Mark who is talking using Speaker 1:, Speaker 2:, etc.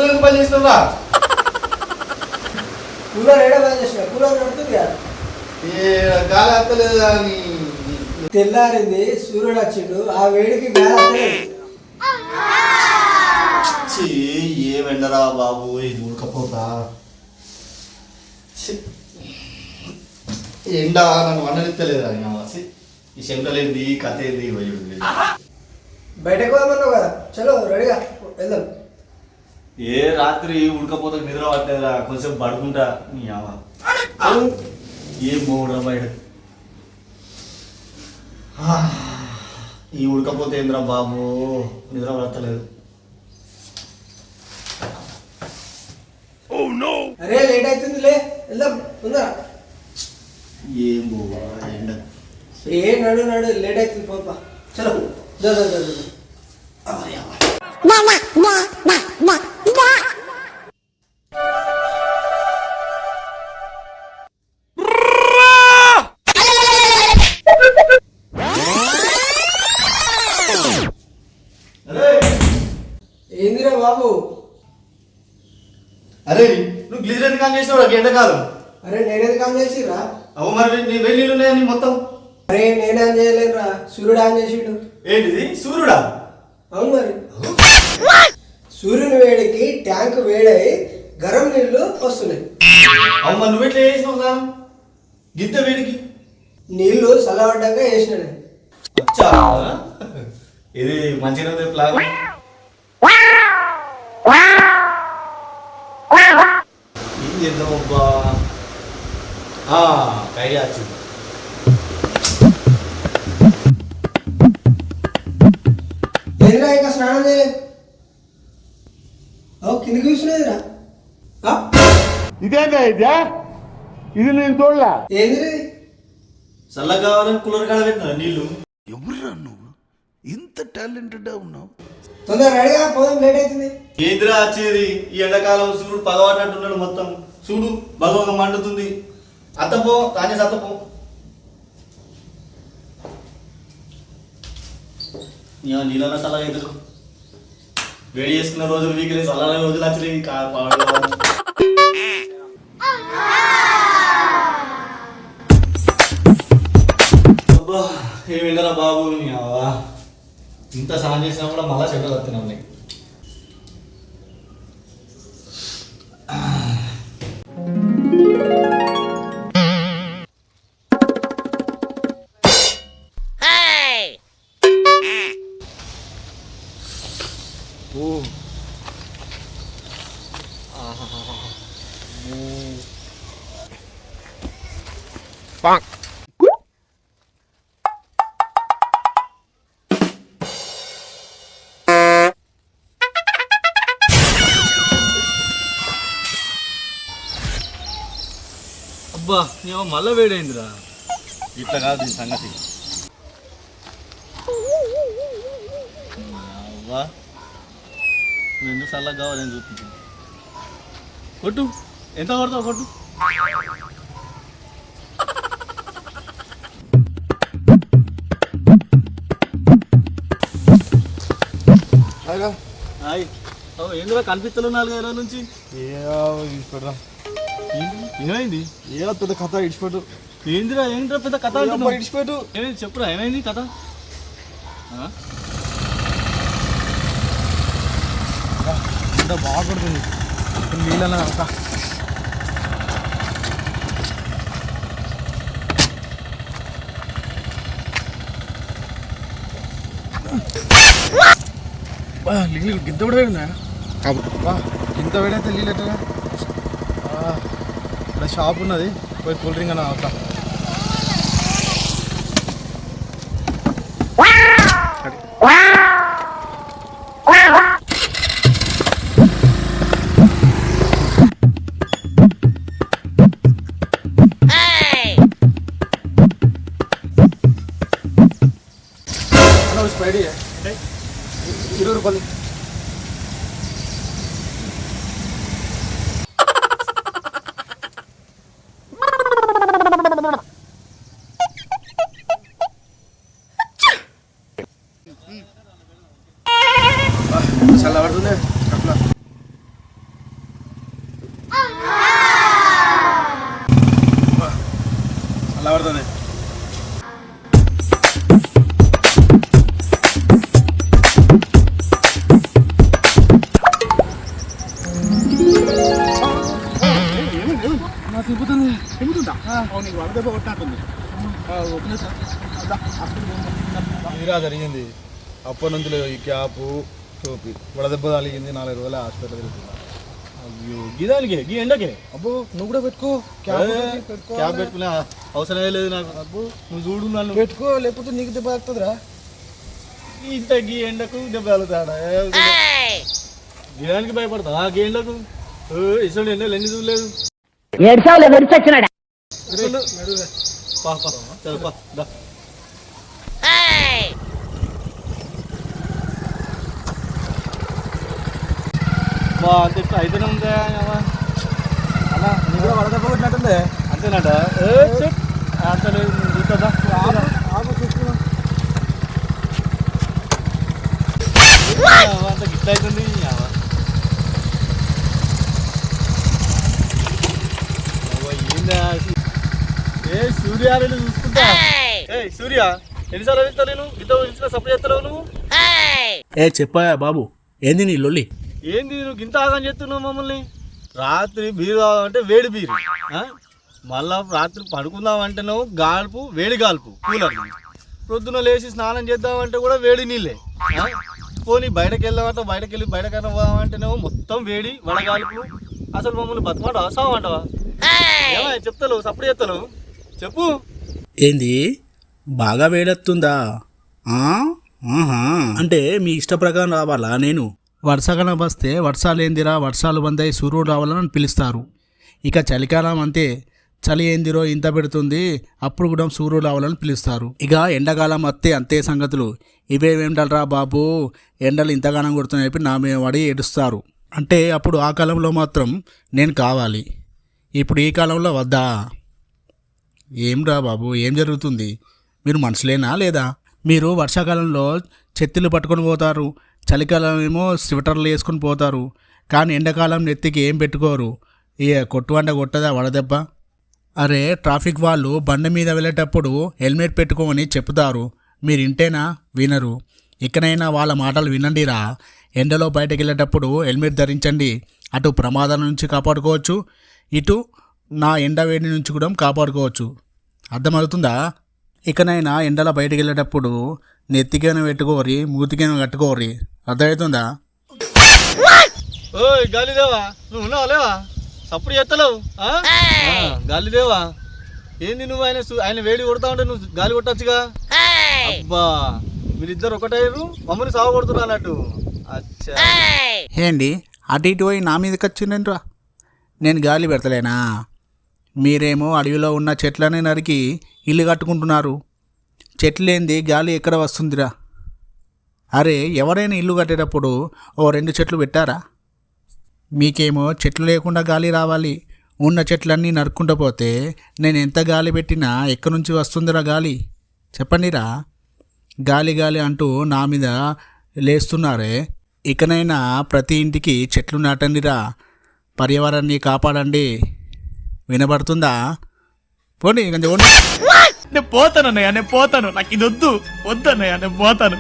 Speaker 1: Cooler పని చేసినవా?
Speaker 2: Cooler ఏడా పని చేసిన? కూలర్ నడుతుంది కదా.
Speaker 1: గాలి వస్తలేదు అని
Speaker 2: తెల్లారింది, సూర్యుడు వచ్చిండు, ఆ వేడికి గాలి వస్తలేదు.
Speaker 1: ఏ వెండరా బాబు, ఇది ఉడకపోతా. ఎండ నన్ను వండనిత్తలేదు. ఈ చెమటలేంది, కథ ఏంది?
Speaker 2: బయటకు పోదామన్నావు కదా, చలో రెడీగా వెళ్దాం.
Speaker 1: ఏ రాత్రి ఉడకపోతే నిద్ర పట్టలేదురా, కొంచెం పడుకుంటా. నీ అమ్మ ఏం పోవురా బయట. ఈ ఉడకపోతే ఏంద్రా బాబు, నిద్ర పడతలేదు.
Speaker 2: అరే లేట్ అవుతుందిలే, వెళ్దాం ఉందా.
Speaker 1: ఏం పోవా ఎండ.
Speaker 2: ఏ నడు నడు, లేట్ అవుతుంది పోపా. చలో ఏందిరా బాబు?
Speaker 1: అరే నువ్వు గ్లీజర్ ఎందుకు ఆన్ చేసినావు ఎండకాలం?
Speaker 2: అరే నేనేది కాన్ చేసిరా?
Speaker 1: అవు మరి నీ వెల్లీలు ఉన్నాయని మొత్తం.
Speaker 2: అరే నేనే ఆన్ చేయలేనురా, సూర్యుడు ఆన్ చేసిండు.
Speaker 1: ఏంటిది సూర్యుడా?
Speaker 2: అవును మరి. సూర్యుని వేడికి ట్యాంక్ వేడై గరం నీళ్లు వస్తున్నాయి.
Speaker 1: అవు మరి నువ్వు ఎట్లా చేసినావు సార్ గింత వేడికి?
Speaker 2: నీళ్లు చల్లబడ్డాక వేసిన.
Speaker 1: ఇది మంచిగా ఫ్లాగ్. ఏం చేద్దాం అబ్బా, ఐడియా వచ్చింది.
Speaker 2: ఏంద్రా ఇంకా స్నానం చేయలేదు? కిందకి చూసినదిరా.
Speaker 3: ఇదేందా ఇదే? ఇది నేను చూడలే.
Speaker 2: ఏంది
Speaker 1: చల్లగా కావాలని కూలర్ కాడ పెట్టినా నీళ్లు.
Speaker 3: ఎవరురా నువ్వు, ఇంత టాలెంటెడ్ ఉన్నావు?
Speaker 2: తొందర రెడీగా పోదాం, లేట్ అవుతుంది.
Speaker 1: ఏందిరా వచ్చేది? ఈ ఎండాకాలం సూర్యుడు పగవాటంటున్నాడు మొత్తం. చూడు భగవంగా మండుతుంది. అత్తపో తానేసి అత్తపో. నీళ్ళ చల్లగా అవుతుంది. వేడి చేసుకున్న రోజులు వీకెండ్ చల్లగా రోజులు వచ్చినాయి. అబ్బా ఏమి ఎండరా బాబు, ఇంత స్నానం చేసినా కూడా మళ్ళా చెడ్డలు వస్తున్నాం. అబ్బా ఏమో మళ్ళా వేడైందిరా. ఇట్లా కాదు దీని సంగతి. అవ్వా నువ్వు ఎందుకు చల్లగా కావాలని చూపించింది. కొట్టు, ఎంత కొడతావు కొట్టు. ఎందుకు కనిపిస్తలేవు 4 రోజుల నుంచి? ఏమైంది?
Speaker 3: ఏదో పెద్ద కథ ఇడిచిపెట్టు.
Speaker 1: ఏందిరా పెద్ద కథ
Speaker 3: ఇడిచిపెట్టు.
Speaker 1: ఏమైంది చెప్పురా, ఏమైంది కథ?
Speaker 3: బాగా కొడుతుంది నీళ్ళ ఒక. నీళ్ళు గింత కూడా వేడున్నా గింత వేడైతే నీళ్ళు ఎట్టగా. ఇక్కడ షాప్ ఉన్నది, పోయి కూల్ డ్రింక్ అన్న అవుతా. స్ప్రైడ్ 20 రూపాయలు. చల్లబడుతుంది అట్లా. దా. అవును, నీకు వడదెబ్బ కొట్టినట్టుంది. ఒక నిమిషం. దా, హాస్పిటల్కి పోదాం. మీరా జరిగింది అప్పటి నుంచి ఈ క్యాపు టోపీ వడదెబ్బ తగిలింది 4 రోజులు హాస్పిటల్ తిరుగుతున్నా.
Speaker 1: అయ్యో గిదానికి గీ ఎండకే
Speaker 3: అబ్బో నువ్వు కూడా పెట్టుకో క్యాప్
Speaker 1: క్యాబ్ పెట్టుకునే అవసరమే లేదు నాకు. అబ్బో నువ్వు చూడు నన్ను
Speaker 3: పెట్టుకో, లేకపోతే నీకు దెబ్బ తాకుతుందిరా.
Speaker 1: ఇంత గీ ఎండకు దెబ్బ తగులుతాడా? గిదానికి భయపడతా గీ ఎండకు? ఇసలు ఎండలు ఎన్ని చూడలేదు. పా పా చల్ పా దా. బా అంతే అయితేనే ఉందా
Speaker 3: అలా నీకు కూడా వడదెబ్బ కొట్టినట్టుంది.
Speaker 1: అంతేనట. అంత లేదు చూస్తుందా? అంత గిట్ట అవుతుంది. ఏందా ఏ సూర్య చూసుకుంటా. ఏ సూర్య ఎన్నిసార్లు వెళ్తావు నేను ఇంత ఇచ్చిన సప్లై చేస్తావు నువ్వు?
Speaker 4: ఏ చెప్పాయా బాబు, ఏంది నీ లొల్లి?
Speaker 1: ఏంది నువ్వు ఇంత ఆగం చేస్తున్నావు మమ్మల్ని? రాత్రి బీరు తాగామంటే వేడి బీరు, మళ్ళా రాత్రి పడుకుందామంటే నువ్వు గాల్పు వేడి గాల్పు కూలర్. ప్రొద్దున లేచి స్నానం చేద్దామంటే కూడా వేడి నీళ్ళే. పోనీ బయటకు వెళ్దామంటే బయటకైనా పోదామంటే నువ్వు మొత్తం వేడి వడగాల్పు. అసలు మమ్మల్ని బతకమంటావా సామంటావా? ఏమో చెప్తావు సప్పుడు చేస్తాను చెప్పు.
Speaker 4: ఏంది బాగా వేడెత్తుందా? అంటే మీ ఇష్ట ప్రకారం రావాలా? నేను వర్షాకాలం వస్తే వర్షాలు ఏందిరా వర్షాలు బందాయి సూర్యుడు రావాలని పిలుస్తారు. ఇక చలికాలం అంతే, చలి ఏందిరో ఇంత పెడుతుంది అప్పుడు కూడా సూర్యుడు రావాలని పిలుస్తారు. ఇక ఎండాకాలం వస్తే అంతే సంగతులు. ఇవేమేంటలరా బాబు ఎండలు ఇంతగానం కొడుతున్నాయి చెప్పి నా మీద పడి ఏడుస్తారు. అంటే అప్పుడు ఆ కాలంలో మాత్రం నేను కావాలి, ఇప్పుడు ఈ కాలంలో వద్దా? ఏంరా బాబు ఏం జరుగుతుంది? మీరు మనుషులేనా లేదా? మీరు వర్షాకాలంలో చెత్తులు పట్టుకొని పోతారు, చలికాలం ఏమో స్వెటర్లు వేసుకొని పోతారు, కానీ ఎండాకాలం నెత్తికి ఏం పెట్టుకోరు. కొట్టువంట కొట్టదా వడదెబ్బ? అరే ట్రాఫిక్ వాళ్ళు బండి మీద వెళ్ళేటప్పుడు హెల్మెట్ పెట్టుకోమని చెప్తారు, మీరు ఇంటేనా? వినరు. ఇకనైనా వాళ్ళ మాటలు వినండిరా. ఎండలో బయటకు వెళ్ళేటప్పుడు హెల్మెట్ ధరించండి. అటు ప్రమాదాల నుంచి కాపాడుకోవచ్చు, ఇటు నా ఎండ వేడి నుంచి కూడా కాపాడుకోవచ్చు. అర్థమవుతుందా? ఇకనైనా ఎండలో బయటకు వెళ్ళేటప్పుడు నెత్తికైనా పెట్టుకోరి, మూతికైనా కట్టుకోరి. అర్థమవుతుందా?
Speaker 1: ఓయ్ గాలిదేవా నువ్వు ఉన్నావా లేవా? సప్పుడు చేస్తలేవు గాలిదేవా. ఏంది నువ్వు ఆయన వేడి కొడతా ఉంటే నువ్వు గాలి కొట్టచ్చుగా. అబ్బా మీరిద్దరు ఒకటైరు మమ్మల్ని సాగు కొడుతున్నా అన్నట్టు. అచ్చా
Speaker 4: ఏంటి అటు ఇటు పోయి నా మీదకి వచ్చిండ్రా? నేను గాలి పెడతలేనా? మీరేమో అడవిలో ఉన్న చెట్లనే నరికి ఇల్లు కట్టుకుంటున్నారు. చెట్లు లేనిది గాలి ఎక్కడ వస్తుందిరా? అరే ఎవరైనా ఇల్లు కట్టేటప్పుడు 2 చెట్లు పెట్టారా? మీకేమో చెట్లు లేకుండా గాలి రావాలి, ఉన్న చెట్లన్నీ నరుక్కుంటూ పోతే నేను ఎంత గాలి పెట్టినా ఎక్కడి నుంచి వస్తుందిరా గాలి? చెప్పండిరా. గాలి గాలి అంటూ నా మీద లేస్తున్నారే. ఇకనైనా ప్రతి ఇంటికి చెట్లు నాటండిరా, పర్యావరణాన్ని కాపాడండి. వినబడుతుందా? పోనీ
Speaker 5: నేను పోతాను అన్నయ్య, నేను పోతాను. నాకు ఇది వద్దన్నయ్య, నేను పోతాను.